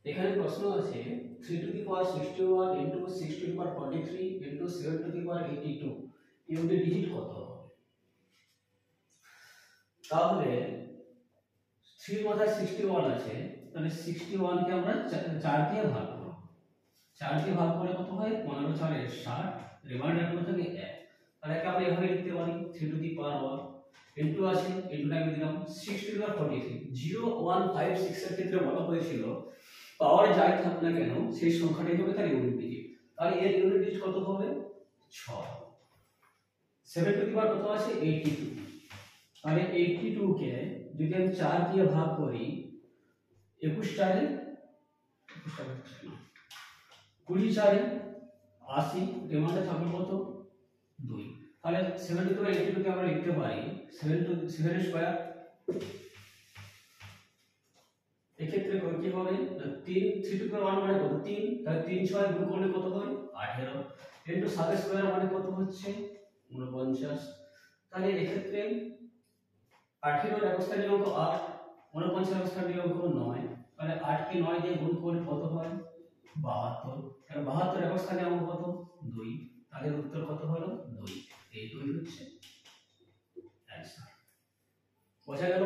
এখানে প্রশ্ন আছে 3 to the power 61 into 6 to the power 43 into 7 to the power 82 unit digit কত হবে? তাহলে 3 এর মাথায় 61 আছে, তাহলে 61 কে আমরা 4 দিয়ে ভাগ করব। 4 দিয়ে ভাগ করলে কত হয়? 15 4 এর 60, রিমাইন্ডার কত থাকে 1। তাহলে একে আমরা এভাবে লিখতে পারি 3 টু দি পাওয়ার 1 ইনটু আছে ইনটুটা আমি দিলাম 6 টু দি পাওয়ার 43। 0156 এর ক্ষেত্রে বলা হয়েছিল পাওয়ার যাই থাক না কেন সেই সংখ্যাটাই হবে তার ইউনিট ডিজিট। তাহলে এর ইউনিট ডিজিট কত হবে? 6। 7 টু দি পাওয়ার কত আছে? 82। তাহলে 82 কে যদি আমি 4 দিয়ে ভাগ করি 21 4 20 4 80, রিমাইন্ডার থাকবে কত? 2। তাহলে 7 টু দি পাওয়ার 82 কে আমরা লিখতে পারি 7 স্কয়ার। এক্ষেত্রে কি হবে? 3 3 টু দি পাওয়ার 1 মানে কত? 3। তাহলে 3 6 গুণ করলে কত হয়? 18 ইনটু 7 স্কয়ার মানে কত হচ্ছে? 49। তাহলে এক্ষেত্রে 18 এর অবস্থানীয় অঙ্ক 8, 49 এর অবস্থানীয় অঙ্ক 9। তাহলে 8 কে 9 দিয়ে গুণ করলে কত হয়? 72। তাহলে 72 এর অবস্থানীয় অঙ্ক কত? 2। তাহলে উত্তর কত হলো? 2। এই 2 হচ্ছে অ্যানসার। বোঝা গেল?